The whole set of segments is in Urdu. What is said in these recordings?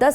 10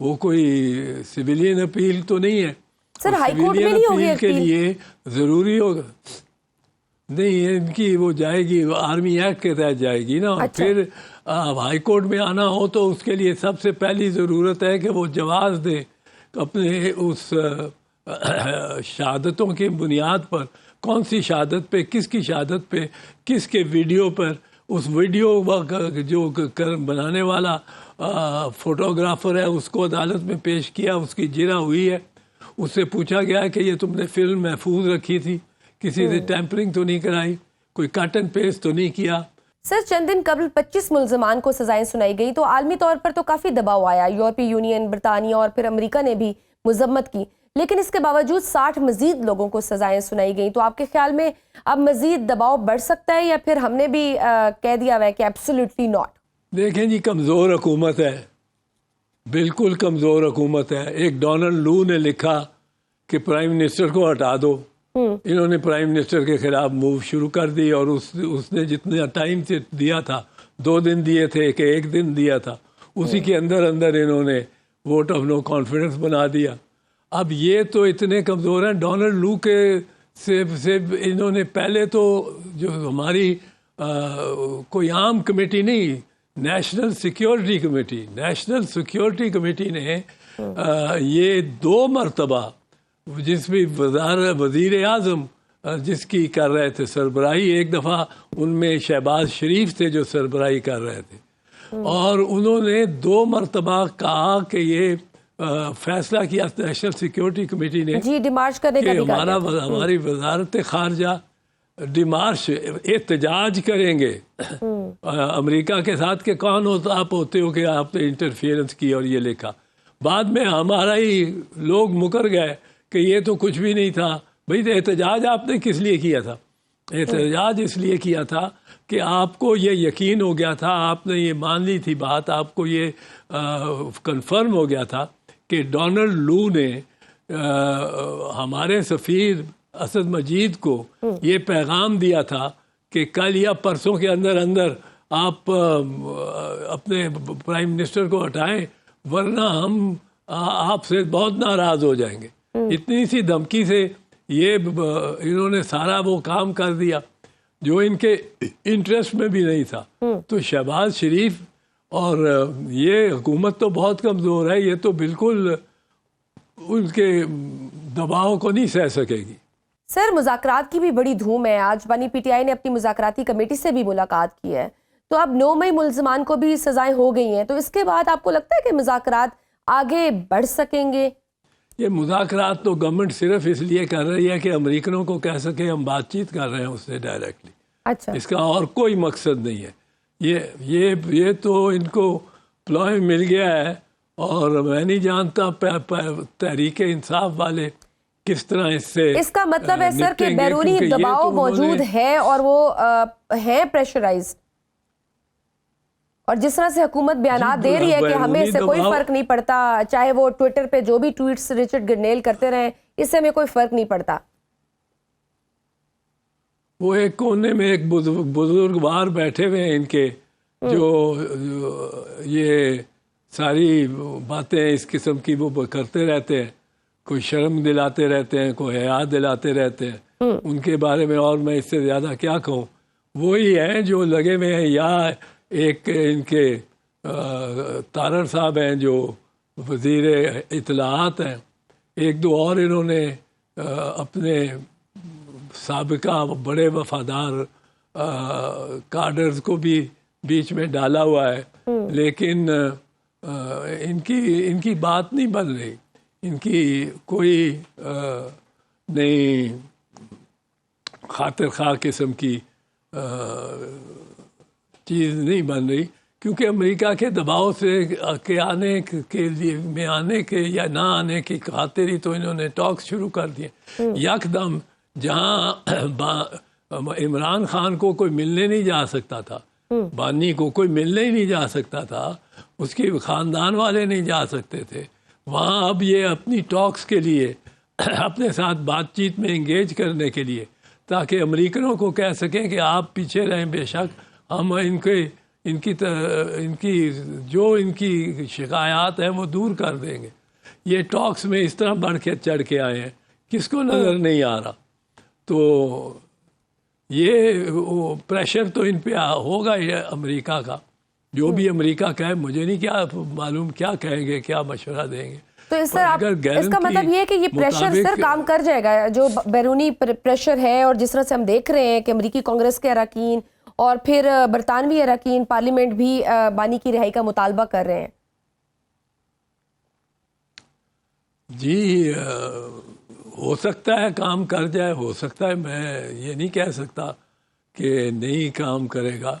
وہ کوئی سویلین اپیل تو نہیں ہے. سر ہائی کورٹ میں نہیں ہوگی کے لیے ضروری ہوگا نہیں ان کی وہ جائے گی آرمی ایکٹ کے تحت جائے گی نا. پھر ہائی کورٹ میں آنا ہو تو اس کے لیے سب سے پہلی ضرورت ہے کہ وہ جواز دے اپنے اس شہادتوں کی بنیاد پر. کون سی شہادت پہ, کس کی شہادت پہ, کس کے ویڈیو پر. اس ویڈیو جو بنانے والا فوٹوگرافر ہے اس کو عدالت میں پیش کیا, اس کی جرح ہوئی ہے. اس سے پوچھا گیا کہ یہ تم نے فلم محفوظ رکھی تھی, کسی سے ٹیمپرنگ تو نہیں کرائی, کوئی کٹ اینڈ پیسٹ تو نہیں کیا. سر چند دن قبل 25 ملزمان کو سزائیں سنائی گئی تو عالمی طور پر تو کافی دباؤ آیا. یورپی یونین, برطانیہ اور پھر امریکہ نے بھی مذمت کی, لیکن اس کے باوجود 60 مزید لوگوں کو سزائیں سنائی گئیں. تو آپ کے خیال میں اب مزید دباؤ بڑھ سکتا ہے یا پھر ہم نے بھی کہہ دیا ہوا ہے کہ ایبسلیوٹلی ناٹ؟ دیکھیں جی, کمزور حکومت ہے, بالکل کمزور حکومت ہے. ایک ڈونلڈ لو نے لکھا کہ پرائم منسٹر کو ہٹا دو. انہوں نے پرائم منسٹر کے خلاف موو شروع کر دی اور اس نے جتنا ٹائم دیا تھا, 2 دن دیے تھے کہ 1 دن دیا تھا, اسی کے اندر انہوں نے ووٹ آف نو کانفیڈنس بنا دیا. اب یہ تو اتنے کمزور ہیں. ڈونلڈ لو کے سے انہوں نے پہلے تو جو ہماری کوئی عام کمیٹی نہیں, نیشنل سیکیورٹی کمیٹی نے یہ 2 مرتبہ جس بھی وزیر اعظم جس کی کر رہے تھے سربراہی, ایک دفعہ ان میں شہباز شریف تھے جو سربراہی کر رہے تھے, اور انہوں نے 2 مرتبہ کہا کہ یہ فیصلہ کیا نیشنل سیکیورٹی کمیٹی نے جی ڈیمارچ کرنے کا کہ ہماری وزارت خارجہ ڈیمارچ احتجاج کریں گے امریکہ کے ساتھ کہ کون آپ ہوتے ہو کہ آپ نے انٹرفیئرنس کی, اور یہ لکھا. بعد میں ہمارا ہی لوگ مکر گئے کہ یہ تو کچھ بھی نہیں تھا. بھئی احتجاج آپ نے کس لیے کیا تھا؟ احتجاج اس لیے کیا تھا کہ آپ کو یہ یقین ہو گیا تھا, آپ نے یہ مان لی تھی بات, آپ کو یہ کنفرم ہو گیا تھا کہ ڈونلڈ لو نے ہمارے سفیر اسد مجید کو یہ پیغام دیا تھا کہ کل یا پرسوں کے اندر آپ اپنے پرائم منسٹر کو ہٹائیں ورنہ ہم آپ سے بہت ناراض ہو جائیں گے. اتنی سی دھمکی سے یہ انہوں نے سارا وہ کام کر دیا جو ان کے انٹرسٹ میں بھی نہیں تھا. تو شہباز شریف اور یہ حکومت تو بہت کمزور ہے, یہ تو بالکل ان کے دباؤ کو نہیں سہ سکے گی. سر مذاکرات کی بھی بڑی دھوم ہے. آج بانی پی ٹی آئی نے اپنی مذاکراتی کمیٹی سے بھی ملاقات کی ہے, تو اب 9 مئی ملزمان کو بھی سزائیں ہو گئی ہیں, تو اس کے بعد آپ کو لگتا ہے کہ مذاکرات آگے بڑھ سکیں گے؟ یہ مذاکرات تو گورنمنٹ صرف اس لیے کر رہی ہے کہ امریکنوں کو کہہ سکے ہم بات چیت کر رہے ہیں اس سے ڈائریکٹلی. اچھا, اس کا اور کوئی مقصد نہیں ہے. یہ تو ان کو پلوئے مل گیا ہے, اور میں نہیں جانتا تحریک انصاف والے کس طرح اس کا مطلب ہے سر کہ بیرونی دباؤ موجود ہے اور وہ ہے پریشرائز, اور جس طرح سے حکومت بیانات دے رہی ہے کہ ہمیں اس سے کوئی فرق نہیں پڑتا, چاہے وہ ٹویٹر پہ جو بھی ٹویٹس رچرڈ گرنیل کرتے رہیں, اس سے ہمیں کوئی فرق نہیں پڑتا. وہ ایک کونے میں ایک بزرگوار بیٹھے ہوئے ہیں ان کے, جو یہ ساری باتیں اس قسم کی وہ کرتے رہتے ہیں, کوئی شرم دلاتے رہتے ہیں, کوئی حیا دلاتے رہتے ہیں. ان کے بارے میں اور میں اس سے زیادہ کیا کہوں. وہی ہیں جو لگے ہوئے ہیں, یا ایک ان کے تارڑ صاحب ہیں جو وزیر اطلاعات ہیں, 1-2 اور انہوں نے اپنے سابقہ بڑے وفادار کارڈرز کو بھی بیچ میں ڈالا ہوا ہے, لیکن ان کی بات نہیں بن رہی, ان کی کوئی نئی خاطر خواہ قسم کی چیز نہیں بن رہی, کیونکہ امریکہ کے دباؤ سے آنے کے یا نہ آنے کی خاطر ہی تو انہوں نے ٹاکس شروع کر دیے. یکدم جہاں عمران خان کو کوئی ملنے نہیں جا سکتا تھا, بانی کو کوئی ملنے ہی نہیں جا سکتا تھا, اس کے خاندان والے نہیں جا سکتے تھے, وہاں اب یہ اپنی ٹاکس کے لیے اپنے ساتھ بات چیت میں انگیج کرنے کے لیے, تاکہ امریکنوں کو کہہ سکیں کہ آپ پیچھے رہیں, بے شک ہم ان کے ان کی جو ان کی شکایات ہیں وہ دور کر دیں گے. یہ ٹاکس میں اس طرح بڑھ کے چڑھ کے آئے ہیں, کس کو نظر نہیں آ رہا. تو یہ پریشر تو ان پہ ہوگا یہ امریکہ کا, جو بھی امریکہ کہے, مجھے نہیں کیا معلوم کیا کہیں گے, کیا مشورہ دیں گے. تو اس کا مطلب یہ ہے کہ یہ پریشر سر کام کر جائے گا, جو بیرونی پریشر ہے, اور جس طرح سے ہم دیکھ رہے ہیں کہ امریکی کانگریس کے اراکین اور پھر برطانوی اراکین پارلیمنٹ بھی بانی کی رہائی کا مطالبہ کر رہے ہیں. جی ہو سکتا ہے کام کر جائے, ہو سکتا ہے, میں یہ نہیں کہہ سکتا کہ نہیں کام کرے گا.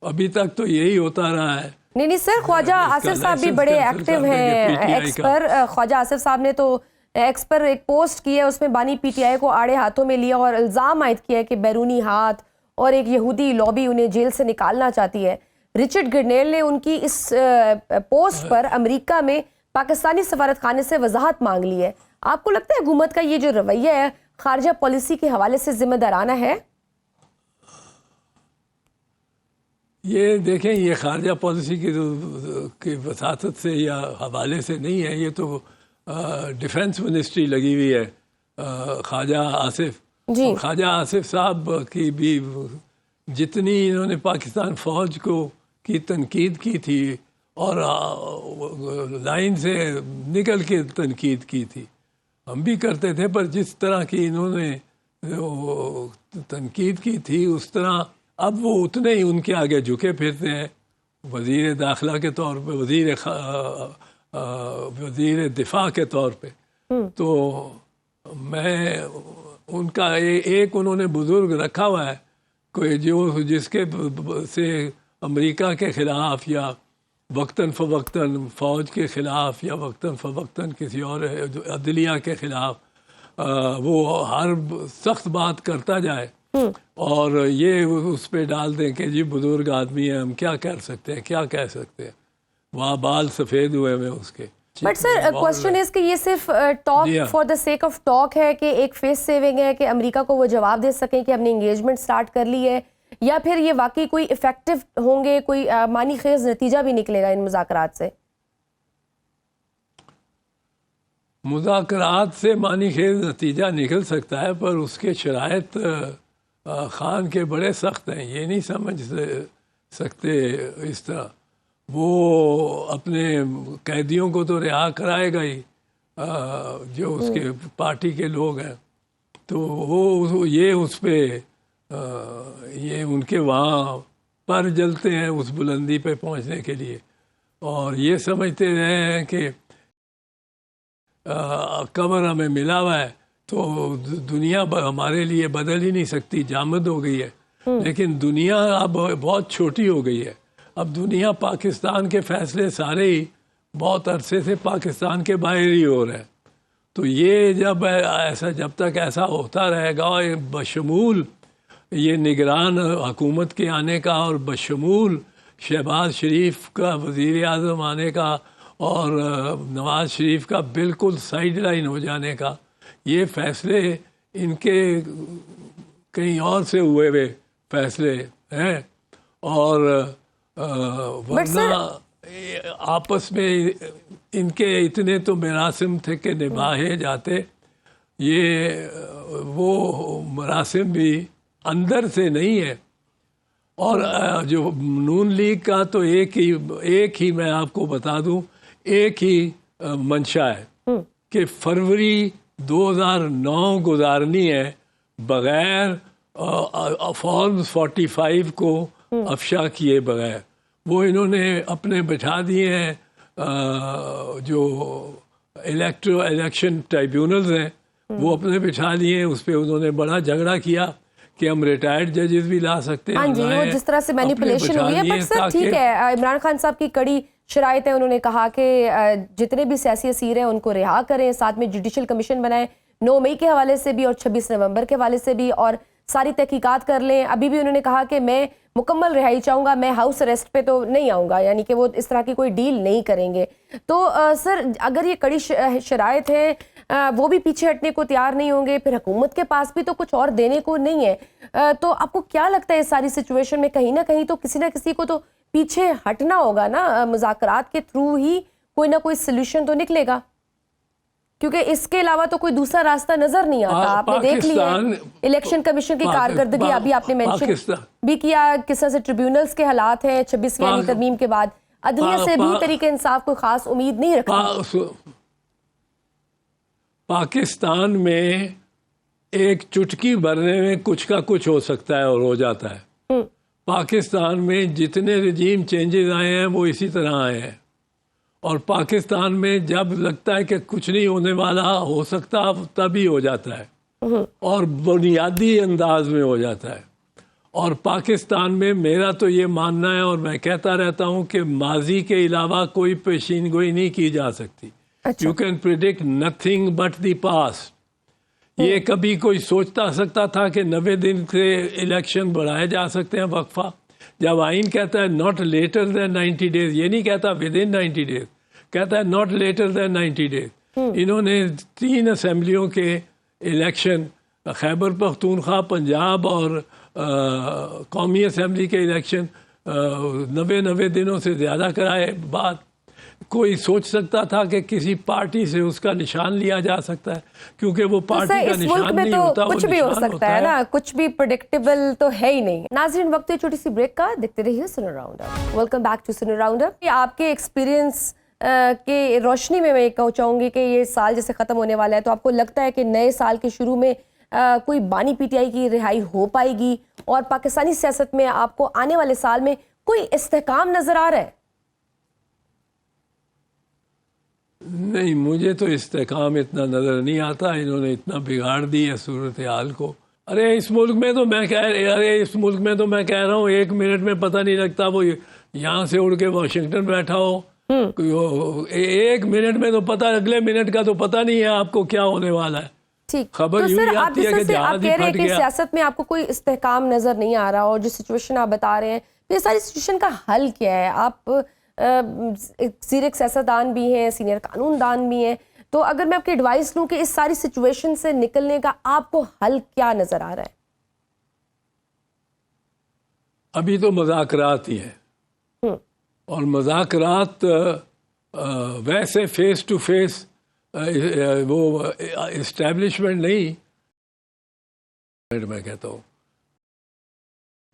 ابھی تک تو یہی ہوتا رہا ہے. نہیں سر, خواجہ آصف صاحب بھی بڑے ایکٹیو ہیں ایکس پر. خواجہ آصف صاحب نے تو ایکس پر ایک پوسٹ کی ہے, اس میں بانی پی ٹی آئی کو آڑے ہاتھوں میں لیا اور الزام عائد کیا ہے کہ بیرونی ہاتھ اور ایک یہودی لابی انہیں جیل سے نکالنا چاہتی ہے. رچرڈ گرنیل نے ان کی اس پوسٹ پر امریکہ میں پاکستانی سفارت خانے سے وضاحت مانگ لی ہے. آپ کو لگتا ہے حکومت کا یہ جو رویہ ہے خارجہ پالیسی کے حوالے سے ذمہ دارانہ ہے؟ یہ دیکھیں, یہ خارجہ پالیسی کی وساطت سے یا حوالے سے نہیں ہے, یہ تو ڈیفنس منسٹری لگی ہوئی ہے. خواجہ آصف جی, خواجہ آصف صاحب کی بھی جتنی انہوں نے پاکستان فوج کی تنقید کی تھی اور لائن سے نکل کے تنقید کی تھی, ہم بھی کرتے تھے, پر جس طرح کی انہوں نے تنقید کی تھی اس طرح اب وہ اتنے ہی ان کے آگے جھکے پھرتے ہیں. وزیر داخلہ کے طور پہ, وزیر دفاع کے طور پہ. تو میں ان کا ایک انہوں نے بزرگ رکھا ہوا ہے, کوئی جس کے سے امریکہ کے خلاف یا وقتاً فوقتاً فوج کے خلاف یا وقتاً فوقتاً کسی اور عدلیہ کے خلاف وہ ہر سخت بات کرتا جائے اور یہ اس پہ ڈال دیں کہ جی بزرگ آدمی ہیں, ہم کیا کر سکتے ہیں, کیا کہہ سکتے ہیں, وہاں بال سفید ہوئے ہوئے اس کے. بٹ سر کوشچن اس کہ یہ صرف talk for the sake of talk ہے کہ ایک فیس سیونگ ہے کہ امریکہ کو وہ جواب دے سکیں کہ ہم نے انگیجمنٹ سٹارٹ کر لی ہے, یا پھر یہ واقعی کوئی افیکٹو ہوں گے, کوئی معنی خیز نتیجہ بھی نکلے گا ان مذاکرات سے؟ مذاکرات سے معنی خیز نتیجہ نکل سکتا ہے, پر اس کے شرائط خان کے بڑے سخت ہیں, یہ نہیں سمجھ سکتے اس طرح. وہ اپنے قیدیوں کو تو رہا کرائے گا ہی, جو اس کے پارٹی کے لوگ ہیں, تو وہ یہ اس پہ یہ ان کے وہاں پر جلتے ہیں اس بلندی پہ پہنچنے کے لیے, اور یہ سمجھتے رہے ہیں کہ قبر ہمیں ملا ہوا ہے تو دنیا ہمارے لیے بدل ہی نہیں سکتی, جامد ہو گئی ہے. لیکن دنیا اب بہت چھوٹی ہو گئی ہے. اب دنیا پاکستان کے فیصلے سارے ہی بہت عرصے سے پاکستان کے باہر ہی ہو رہے ہیں. تو یہ جب تک ایسا ہوتا رہے گا, بشمول یہ نگران حکومت کے آنے کا اور بشمول شہباز شریف کا وزیر اعظم آنے کا اور نواز شریف کا بالکل سائیڈ لائن ہو جانے کا, یہ فیصلے ان کے کہیں اور سے ہوئے ہوئے فیصلے ہیں. اور ورنہ آپس میں ان کے اتنے تو مراسم تھے کہ نبھائے جاتے, یہ وہ مراسم بھی اندر سے نہیں ہے. اور جو نون لیگ کا تو ایک ہی میں آپ کو بتا دوں, ایک ہی منشا ہے کہ فروری 2009 گزارنی ہے بغیر فارم 45 کو افشا کیے بغیر. وہ انہوں نے اپنے بٹھا دیے ہیں جو الیکشن ٹرائیبیونلز ہیں, وہ اپنے بٹھا لیے ہیں. اس پہ انہوں نے بڑا جھگڑا کیا کہ ہم ریٹائرڈ ججز بھی لا سکتے ہیں. ہاں جی, وہ جس طرح سے مینیپولیشن ہوئی ہے. بٹ سر ٹھیک ہے, عمران خان صاحب کی کڑی شرائط ہے, انہوں نے کہا کہ جتنے بھی سیاسی اسیر ہیں ان کو رہا کریں, ساتھ میں جوڈیشل کمیشن بنائیں 9 مئی کے حوالے سے بھی اور 26 نومبر کے حوالے سے بھی, اور ساری تحقیقات کر لیں. ابھی بھی انہوں نے کہا کہ میں مکمل رہائی چاہوں گا, میں ہاؤس اریسٹ پہ تو نہیں آؤں گا, یعنی کہ وہ اس طرح کی کوئی ڈیل نہیں کریں گے. تو سر اگر یہ کڑی شرائط ہیں, وہ بھی پیچھے ہٹنے کو تیار نہیں ہوں گے, پھر حکومت کے پاس بھی تو کچھ اور دینے کو نہیں ہے, تو آپ کو کیا لگتا ہے اس ساری سچویشن میں کہیں نہ کہیں تو کسی نہ کسی کو تو پیچھے ہٹنا ہوگا نا, مذاکرات کے تھرو ہی کوئی نہ کوئی سلوشن تو نکلے گا, کیونکہ اس کے علاوہ تو کوئی دوسرا راستہ نظر نہیں آتا. آپ نے دیکھ لیا الیکشن کمیشن کی کارکردگی, ابھی آپ نے مینشن بھی کیا کس طرح سے ٹریبیونلز کے حالات ہیں 26ویں ترمیم کے بعد, عدلیہ سے بھی طریقہ انصاف کوئی خاص امید نہیں رکھتا. پاکستان میں ایک چٹکی بھرنے میں کچھ کا کچھ ہو سکتا ہے اور ہو جاتا ہے. پاکستان میں جتنے رجیم چینجز آئے ہیں وہ اسی طرح آئے ہیں, اور پاکستان میں جب لگتا ہے کہ کچھ نہیں ہونے والا ہو سکتا تبھی ہو جاتا ہے, اور بنیادی انداز میں ہو جاتا ہے. اور پاکستان میں میرا تو یہ ماننا ہے, اور میں کہتا رہتا ہوں کہ ماضی کے علاوہ کوئی پیشین گوئی نہیں کی جا سکتی. You can predict nothing but the past. یہ کبھی کوئی سوچتا سکتا تھا کہ 90 دن سے الیکشن بڑھائے جا سکتے ہیں وقفہ؟ جب آئین کہتا ہے ناٹ لیٹر دین 90 days, یہ نہیں کہتا ود ان 90 days, کہتا ہے ناٹ لیٹر دین 90 days. انہوں نے 3 اسمبلیوں کے الیکشن خیبر پختونخوا, پنجاب اور قومی اسمبلی کے الیکشن 90 دنوں سے زیادہ کرائے. بعد کوئی سوچ سکتا تھا کہ کسی پارٹی سے اس کا نشان لیا جا سکتا ہے؟ کیونکہ وہ پارٹی کا نشان نہیں ہوتا, کچھ بھی ہو سکتا ہے نا, کچھ بھی پریڈکٹیبل تو ہے ہی نہیں. ناظرین, وقت ہے چھوٹی سی بریک کا, دیکھتے رہیے سنر round up. Welcome back to سنر راؤنڈ اپ. آپ کے ایکسپیرینس کے روشنی میں چاہوں گی کہ یہ سال جیسے ختم ہونے والا ہے, تو آپ کو لگتا ہے کہ نئے سال کے شروع میں کوئی بانی پی ٹی آئی کی رہائی ہو پائے گی, اور پاکستانی سیاست میں آپ کو آنے والے سال میں کوئی استحکام نظر آ رہا ہے؟ نہیں, مجھے تو استحکام اتنا نظر نہیں آتا. انہوں نے اتنا بگاڑ دی ہے صورتحال کو. اس ملک میں تو میں کہہ رہا ہوں 1 منٹ میں پتہ نہیں لگتا وہ یہاں سے اڑ کے واشنگٹن بیٹھا ہو. 1 منٹ میں تو پتہ, اگلے منٹ کا تو پتہ نہیں ہے آپ کو کیا ہونے والا ہے. خبر یوں آتی ہے کہ جہاز ہی پھٹ گیا. سیاست میں آپ کو کوئی استحکام نظر نہیں آ رہا, اور جو سچویشن آپ بتا رہے ہیں, یہ ساری سچویشن کا حل کیا ہے؟ آپ زیر سیاستدان بھی ہیں, سینئر قانون دان بھی ہیں, تو اگر میں آپ کی ایڈوائس لوں کہ اس ساری سچویشن سے نکلنے کا آپ کو حل کیا نظر آ رہا ہے؟ ابھی تو مذاکرات ہی ہیں, اور مذاکرات ویسے فیس ٹو فیس وہ اسٹیبلشمنٹ نہیں, میں کہتا ہوں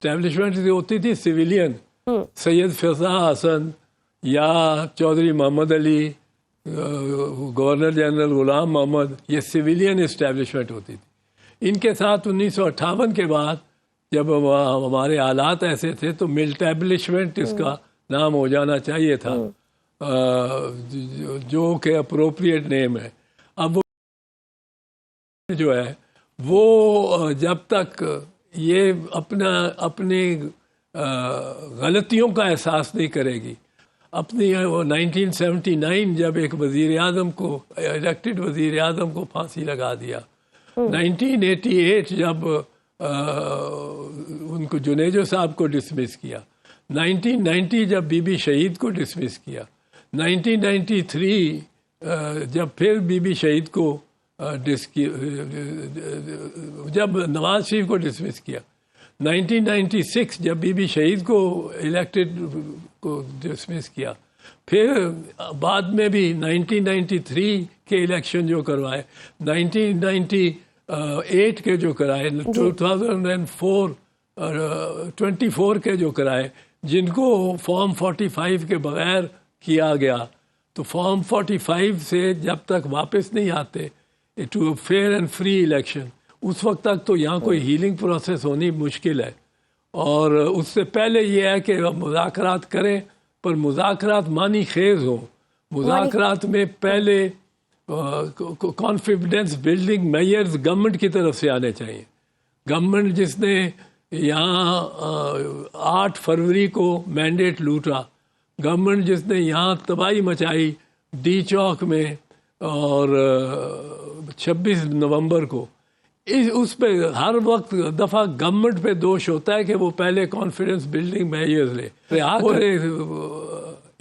اسٹیبلشمنٹ ہوتی تھی سویلین, سید فضا حسن یا چودھری محمد علی, گورنر جنرل غلام محمد, یہ سویلین اسٹیبلشمنٹ ہوتی تھی. ان کے ساتھ 1958 کے بعد جب ہمارے حالات ایسے تھے تو ملٹیبلشمنٹ اس کا نام ہو جانا چاہیے تھا, جو کہ اپروپریٹ نیم ہے. اب وہ جو ہے وہ جب تک یہ اپنی غلطیوں کا احساس نہیں کرے گی, اپنی 1979 جب ایک وزیر اعظم کو, الیکٹڈ وزیر اعظم کو پھانسی لگا دیا, 1988 جب ان کو جنیجو صاحب کو ڈسمس کیا, 1990 جب بی بی شہید کو ڈسمس کیا, 1993 جب پھر بی بی شہید کو جب نواز شریف کو ڈسمس کیا, 1996 جب بی بی شہید کو الیکٹڈ کو ڈسمس کیا, پھر بعد میں بھی 1993 کے الیکشن جو کروائے, 1998 کے جو کرائے, 2004 24 کے جو کرائے, جن کو فارم 45 کے بغیر کیا گیا, تو فارم 45 سے جب تک واپس نہیں آتے to fair and free election, اس وقت تک تو یہاں کوئی ہیلنگ پروسیس ہونی مشکل ہے. اور اس سے پہلے یہ ہے کہ مذاکرات کریں, پر مذاکرات معنی خیز ہوں. مذاکرات میں پہلے کانفیڈنس بلڈنگ میئرز گورنمنٹ کی طرف سے آنے چاہیے. گورنمنٹ جس نے یہاں 8 فروری کو مینڈیٹ لوٹا, گورنمنٹ جس نے یہاں تباہی مچائی ڈی چوک میں اور 26 نومبر کو, اس پہ ہر وقت دفعہ گورنمنٹ پہ دوش ہوتا ہے کہ وہ پہلے کانفیڈنس بلڈنگ میئرز لے.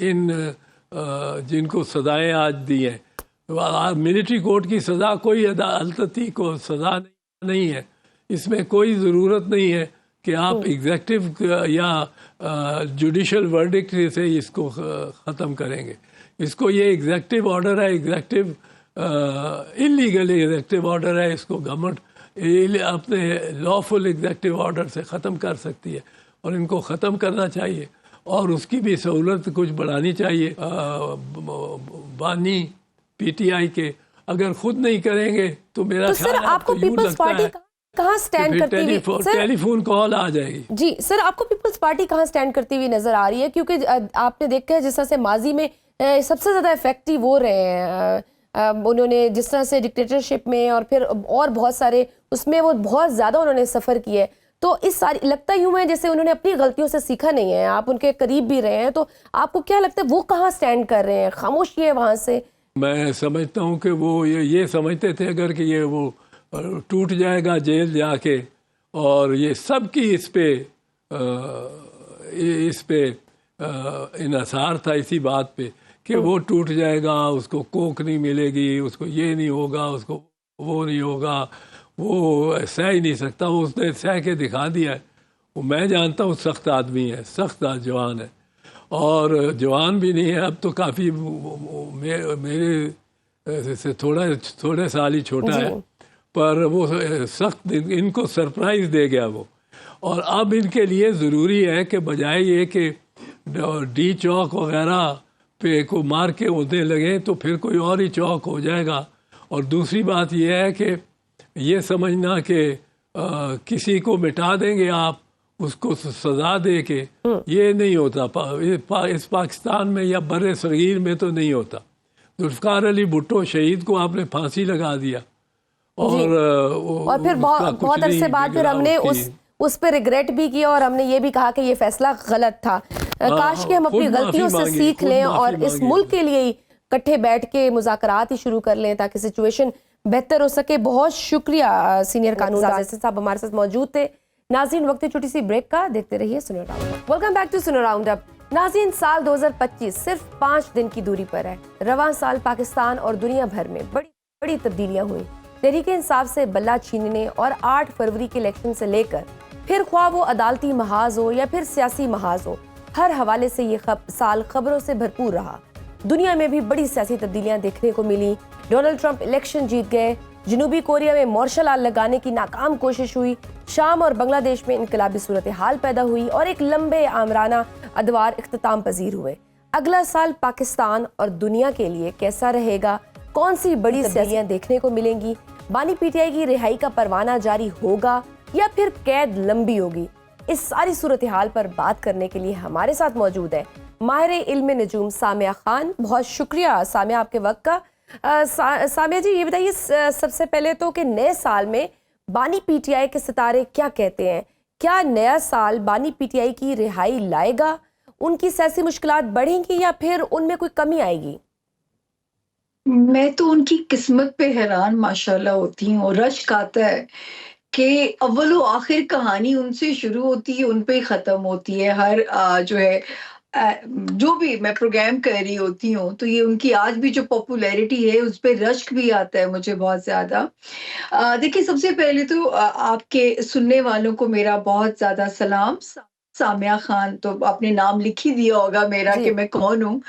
ان جن کو سزائیں آج دی ہیں, ملٹری کورٹ کی سزا کوئی عدالتی کو سزا نہیں ہے, اس میں کوئی ضرورت نہیں ہے کہ آپ ایگزیکٹو یا جوڈیشل ورڈکٹ سے اس کو ختم کریں گے. اس کو یہ ایگزیکٹو آرڈر ہے, ایگزیکٹو انلیگل ایگزیکٹو آرڈر ہے, اس کو گورنمنٹ اپنے لافل ایگزیکٹو آرڈر سے ختم کر سکتی ہے, اور ان کو ختم کرنا چاہیے, اور اس کی بھی سہولت کچھ بڑھانی چاہیے. بانی پی ٹی آئی کے اگر خود نہیں کریں گے تو میرا خیال ہے آپ کو پیپلز پارٹی کہاں سٹینڈ کرتی ہوئی ٹیلی فون کال آ جائے گی. جی سر, آپ کو پیپلز پارٹی کہاں سٹینڈ کرتی ہوئی نظر آ رہی ہے؟ کیونکہ آپ نے دیکھا ہے جس طرح سے ماضی میں سب سے زیادہ افیکٹو وہ رہے ہیں, انہوں نے جس طرح سے ڈکٹیٹرشپ میں اور پھر اور بہت سارے اس میں وہ بہت زیادہ انہوں نے سفر کیا ہے. تو اس ساری لگتا یوں ہے جیسے انہوں نے اپنی غلطیوں سے سیکھا نہیں ہے, آپ ان کے قریب بھی رہے ہیں, تو آپ کو کیا لگتا ہے وہ کہاں سٹینڈ کر رہے ہیں؟ خاموشی ہے وہاں سے. میں سمجھتا ہوں کہ وہ یہ سمجھتے تھے اگر کہ یہ وہ ٹوٹ جائے گا جیل جا کے, اور یہ سب کی اس پہ انحصار تھا اسی بات پہ کہ وہ ٹوٹ جائے گا, اس کو کوک نہیں ملے گی, اس کو یہ نہیں ہوگا, اس کو وہ نہیں ہوگا, وہ سہ ہی نہیں سکتا. وہ اس نے سہ کے دکھا دیا ہے. وہ میں جانتا ہوں سخت آدمی ہے, سخت جوان ہے, اور جوان بھی نہیں ہے اب تو, کافی میرے سے تھوڑے سال ہی چھوٹا ہے, پر وہ سخت ان کو سرپرائز دے گیا وہ. اور اب ان کے لیے ضروری ہے کہ بجائے یہ کہ ڈی چوک وغیرہ پہ کو مار کے ہونے لگے تو پھر کوئی اور ہی چوک ہو جائے گا. اور دوسری بات یہ ہے کہ یہ سمجھنا کہ کسی کو مٹا دیں گے آپ اس کو سزا دے کے, یہ نہیں ہوتا. اس پاکستان میں یا بر صغیر میں تو نہیں ہوتا. ذوالفقار علی بھٹو شہید کو آپ نے پھانسی لگا دیا, اور پھر بہت عرصے بعد پھر ہم نے اس پہ ریگریٹ بھی کیا, اور ہم نے یہ بھی کہا کہ یہ فیصلہ غلط تھا. کاش کہ ہم اپنی غلطیوں سے سیکھ لیں اور اس ملک کے لیے اکٹھے بیٹھ کے مذاکرات ہی شروع کر لیں تاکہ سچویشن بہتر ہو سکے. بہت شکریہ سینئر قانون ساز صاحب ہمارے ساتھ موجود تھے. ناظرین وقت چھوٹی سی بریک کا, دیکھتے رہیے Suno round up. Welcome back to Suno round up. ناظرین سال 2025 صرف 5 دن کی دوری پر ہے. رواں سال پاکستان اور دنیا بھر میں بڑی تبدیلیاں ہوئیں. تحریک انصاف سے بلہ چھیننے اور 8 فروری کے الیکشن سے لے کر پھر خواہ وہ عدالتی محاذ ہو یا پھر سیاسی محاذ ہو, ہر حوالے سے یہ سال خبروں سے بھرپور رہا. دنیا میں بھی بڑی سیاسی تبدیلیاں دیکھنے کو ملی. ڈونلڈ ٹرمپ الیکشن جیت گئے, جنوبی کوریا میں مارشل آرٹ لگانے کی ناکام کوشش ہوئی, شام اور بنگلہ دیش میں انقلابی صورتحال پیدا ہوئی, اور ایک لمبے آمرانہ ادوار اختتام پذیر ہوئے. اگلا سال پاکستان اور دنیا کے لیے کیسا رہے گا؟ کون سی بڑی تبدیلیاں دیکھنے کو ملیں گی؟ بانی پی ٹی آئی کی رہائی کا پروانہ جاری ہوگا یا پھر قید لمبی ہوگی؟ اس ساری صورتحال پر بات کرنے کے لیے ہمارے ساتھ موجود ہے ماہر علم نجوم سامعہ خان. بہت شکریہ سامعہ آپ کے وقت کا. سامعہ جی یہ بتائیے سب سے پہلے تو کہ نئے سال میں بانی پی ٹی آئی کے ستارے کیا کہتے ہیں؟ کیا نیا سال بانی پی ٹی آئی کی رہائی لائے گا؟ ان کی سیاسی مشکلات بڑھیں گی یا پھر ان میں کوئی کمی آئے گی؟ میں تو ان کی قسمت پہ حیران ماشاءاللہ ہوتی ہوں. رشک آتا ہے کہ اول و آخر کہانی ان سے شروع ہوتی ہے, ان پہ ختم ہوتی ہے. ہر جو ہے جو بھی میں پروگرام کر رہی ہوتی ہوں تو یہ ان کی آج بھی جو پاپولیرٹی ہے اس پہ رشک بھی آتا ہے مجھے بہت زیادہ. دیکھیں سب سے پہلے تو آپ کے سننے والوں کو میرا بہت زیادہ سلام. سامعہ خان تو آپ نے نام لکھ ہی دیا ہوگا میرا کہ میں کون ہوں.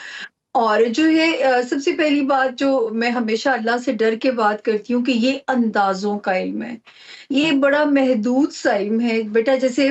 اور جو ہے سب سے پہلی بات جو میں ہمیشہ اللہ سے ڈر کے بات کرتی ہوں کہ یہ اندازوں کا علم ہے, یہ بڑا محدود سا علم ہے بیٹا. جیسے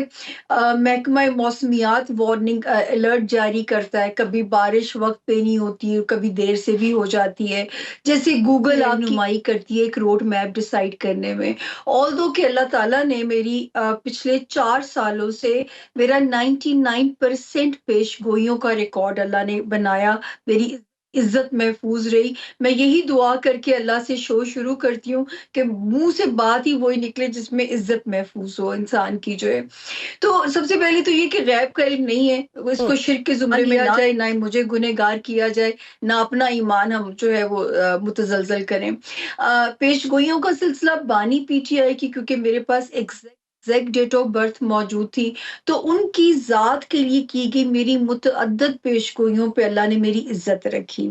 محکمہ موسمیات وارننگ الرٹ جاری کرتا ہے, کبھی بارش وقت پہ نہیں ہوتی ہے, کبھی دیر سے بھی ہو جاتی ہے. جیسے گوگل رہنمائی کرتی ہے ایک روڈ میپ ڈیسائیڈ کرنے میں. آلدو کہ اللہ تعالیٰ نے میری پچھلے 4 سالوں سے میرا 99% پیش گوئیوں کا ریکارڈ اللہ نے بنایا, میری عزت محفوظ رہی. میں یہی دعا کر کے اللہ سے شو شروع کرتی ہوں کہ منہ سے بات ہی وہی نکلے جس میں عزت محفوظ ہو انسان کی جو ہے. تو سب سے پہلے تو یہ کہ غیب کا علم نہیں ہے, اس کو شرک کے زمرے میں نہ جائے, نہ ہی مجھے گنہگار کیا جائے, نہ اپنا ایمان ہم جو ہے وہ متزلزل کریں. پیش گوئیوں کا سلسلہ بانی پی ٹی آئی کی, کیونکہ میرے پاس ایگزیکٹ ڈیٹ آف برتھ موجود تھی, تو ان کی ذات کے لیے کی گئی میری متعدد پیش گوئیوں پہ اللہ نے میری عزت رکھی.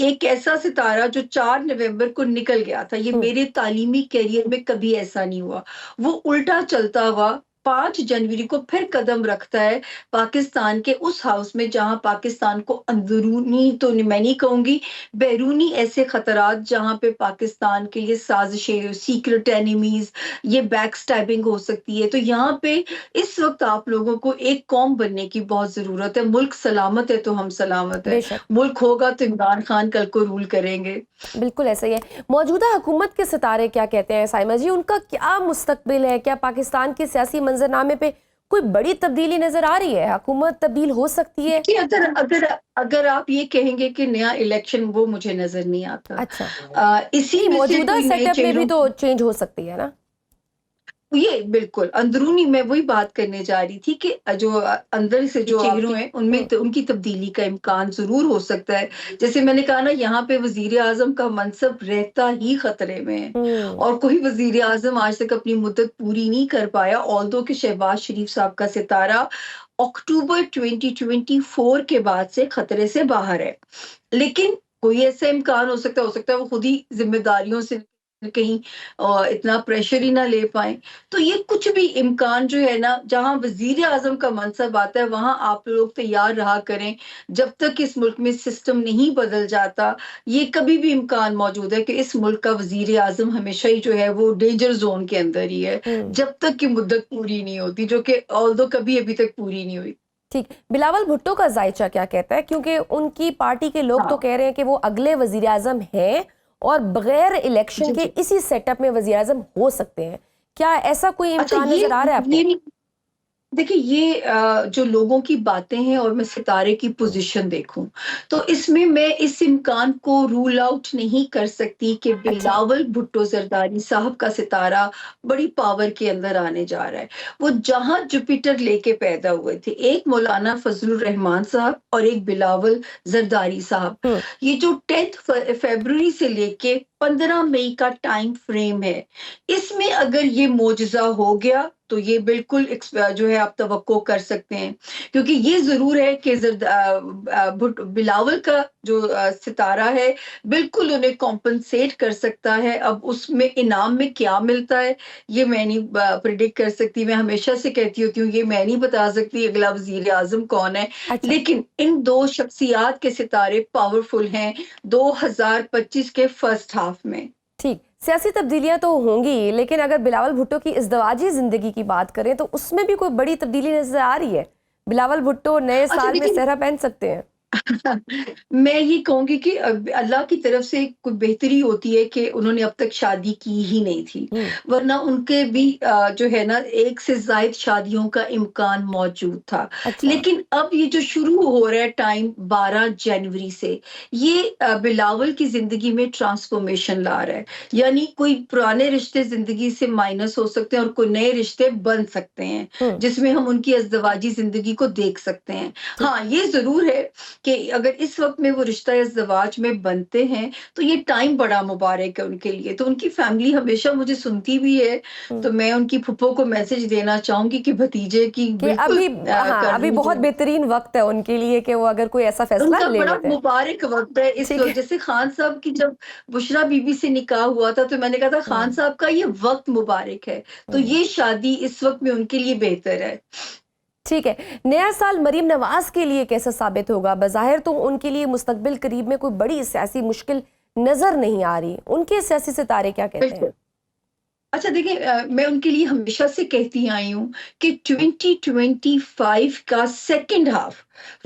ایک ایسا ستارہ جو 4 نومبر کو نکل گیا تھا، یہ میرے تعلیمی کیریئر میں کبھی ایسا نہیں ہوا، وہ الٹا چلتا ہوا 5 جنوری کو پھر قدم رکھتا ہے پاکستان کے اس ہاؤس میں جہاں پاکستان کو اندرونی تو میں نہیں کہوں گی، بیرونی ایسے خطرات جہاں پہ پاکستان کے لیے سازشیں، سیکرٹ اینیمیز، یہ بیک سٹیبنگ ہو سکتی ہے. تو یہاں پہ اس وقت آپ لوگوں کو ایک قوم بننے کی بہت ضرورت ہے. ملک سلامت ہے تو ہم سلامت بے ہیں، شک ملک ہوگا تو عمران خان کل کو رول کریں گے. بالکل ایسا ہی ہے. موجودہ حکومت کے ستارے کیا کہتے ہیں سائمہ جی؟ ان کا کیا مستقبل ہے؟ کیا پاکستان کے سیاسی منظرنامے پہ کوئی بڑی تبدیلی نظر آ رہی ہے؟ حکومت تبدیل ہو سکتی ہے؟ کہ اگر آپ یہ کہیں گے کہ نیا الیکشن، وہ مجھے نظر نہیں آتا. اچھا، اسی نہیں، میں سے موجودہ کوئی نئے سیٹ اپ میں بھی چہروں، تو چینج ہو سکتی ہے نا؟ یہ بالکل اندرونی میں وہی بات کرنے جا رہی تھی کہ جو اندر سے جو چہروں ہیں ان میں ان کی تبدیلی کا امکان ضرور ہو سکتا ہے. جیسے میں نے کہا نا، یہاں پہ وزیر اعظم کا منصب رہتا ہی خطرے میں ہے، اور کوئی وزیر اعظم آج تک اپنی مدت پوری نہیں کر پایا. آلدو کہ شہباز شریف صاحب کا ستارہ اکتوبر 2024 کے بعد سے خطرے سے باہر ہے، لیکن کوئی ایسا امکان ہو سکتا ہے وہ خود ہی ذمہ داریوں سے کہیں اتنا پریشر ہی نہ لے پائیں. تو یہ کچھ بھی امکان جو ہے نا، جہاں وزیر اعظم کا منصب آتا ہے وہاں آپ لوگ تیار رہا کریں. جب تک اس ملک میں سسٹم نہیں بدل جاتا، یہ کبھی بھی امکان موجود ہے کہ اس ملک کا وزیر اعظم ہمیشہ ہی جو ہے وہ ڈینجر زون کے اندر ہی ہے، جب تک کہ مدت پوری نہیں ہوتی، جو کہ آلدو کبھی ابھی تک پوری نہیں ہوئی. ٹھیک. بلاول بھٹو کا ذائچہ کیا کہتا ہے؟ کیونکہ ان کی پارٹی کے لوگ تو کہہ رہے ہیں کہ وہ اگلے وزیر اعظم ہیں اور بغیر الیکشن کے اسی سیٹ اپ میں وزیر اعظم ہو سکتے ہیں. کیا ایسا کوئی امکان نظر آ رہا ہے آپ کو؟ دیکھیں، یہ جو لوگوں کی باتیں ہیں اور میں ستارے کی پوزیشن دیکھوں تو اس میں اس امکان کو رول آؤٹ نہیں کر سکتی کہ بلاول بھٹو زرداری صاحب کا ستارہ بڑی پاور کے اندر آنے جا رہا ہے. وہ جہاں جوپیٹر لے کے پیدا ہوئے تھے، ایک مولانا فضل الرحمان صاحب اور ایک بلاول زرداری صاحب، یہ جو 10 فیبروری سے لے کے 15 مئی کا ٹائم فریم ہے، اس میں اگر یہ معجزہ ہو گیا تو یہ بالکل جو ہے آپ توقع کر سکتے ہیں. کیونکہ یہ ضرور ہے کہ بلاول کا جو ستارہ ہے بالکل انہیں کمپنسیٹ کر سکتا ہے. اب اس میں انعام میں کیا ملتا ہے یہ میں نہیں پریڈکٹ کر سکتی. میں ہمیشہ سے کہتی ہوتی ہوں یہ میں نہیں بتا سکتی اگلا وزیر اعظم کون ہے، لیکن ان دو شخصیات کے ستارے پاورفل ہیں 2025 کے فرسٹ ہاف میں. ٹھیک. سیاسی تبدیلیاں تو ہوں گی، لیکن اگر بلاول بھٹو کی ازدواجی زندگی کی بات کریں تو اس میں بھی کوئی بڑی تبدیلی نظر آ رہی ہے؟ بلاول بھٹو نئے سال میں صحرا پہن سکتے ہیں؟ میں یہ کہوں گی کہ اللہ کی طرف سے کوئی بہتری ہوتی ہے کہ انہوں نے اب تک شادی کی ہی نہیں تھی، ورنہ ان کے بھی جو ہے نا 1 سے زائد شادیوں کا امکان موجود تھا. لیکن اب یہ جو شروع ہو رہا ہے ٹائم 12 جنوری سے، یہ بلاول کی زندگی میں ٹرانسفارمیشن لا رہا ہے. یعنی کوئی پرانے رشتے زندگی سے مائنس ہو سکتے ہیں اور کوئی نئے رشتے بن سکتے ہیں جس میں ہم ان کی ازدواجی زندگی کو دیکھ سکتے ہیں. ہاں، یہ ضرور ہے کہ اگر اس وقت میں وہ رشتہ ازدواج میں بنتے ہیں تو یہ ٹائم بڑا مبارک ہے ان کے لیے. تو ان کی فیملی ہمیشہ مجھے سنتی بھی ہے، تو میں ان کی پھپھو کو میسج دینا چاہوں گی کہ بھتیجے کی بالکل ابھی بہت بہترین وقت ہے ان کے لیے کہ وہ اگر کوئی ایسا فیصلہ لے لیتے ہیں. ان کا بڑا مبارک وقت ہے اس وقت. جیسے خان صاحب کی جب بشرا بی بی سے نکاح ہوا تھا تو میں نے کہا تھا خان صاحب کا یہ وقت مبارک ہے، تو یہ شادی اس وقت میں ان کے لیے بہتر ہے. ٹھیک ہے. نیا سال مریم نواز کے لیے کیسا ثابت ہوگا؟ بظاہر تو ان کے لیے مستقبل قریب میں کوئی بڑی سیاسی مشکل نظر نہیں آ رہی. ان کے سیاسی ستارے کیا کہتے ہیں؟ اچھا دیکھیں، میں ان کے لیے ہمیشہ سے کہتی آئی ہوں کہ 2025 کا second half,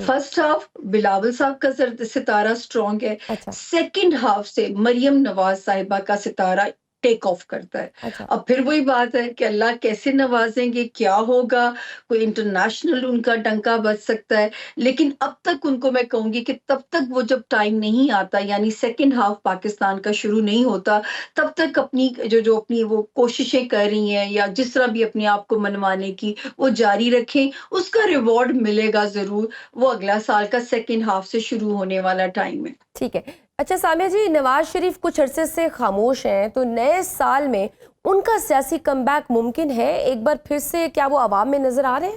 first half Bilawal صاحب کا ستارہ سٹرونگ ہے، سیکنڈ ہاف سے مریم نواز صاحبہ کا ستارہ ٹیک آف کرتا ہے. اب پھر وہی بات ہے کہ اللہ کیسے نوازیں گے، کیا ہوگا، کوئی انٹرنیشنل ان کا ڈنکا بج سکتا ہے. لیکن اب تک ان کو میں کہوں گی کہ تب تک وہ جب ٹائم نہیں آتا، یعنی سیکنڈ ہاف پاکستان کا شروع نہیں ہوتا، تب تک اپنی جو اپنی وہ کوششیں کر رہی ہیں یا جس طرح بھی اپنے آپ کو منوانے کی وہ جاری رکھیں. اس کا ریوارڈ ملے گا ضرور. وہ اگلا سال کا سیکنڈ ہاف سے شروع ہونے والا ٹائم ہے. ٹھیک ہے. اچھا سامیہ جی، نواز شریف کچھ عرصے سے خاموش ہیں، تو نئے سال میں ان کا سیاسی کم بیک ممکن ہے؟ ایک بار پھر سے کیا وہ عوام میں نظر آ رہے ہیں؟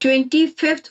25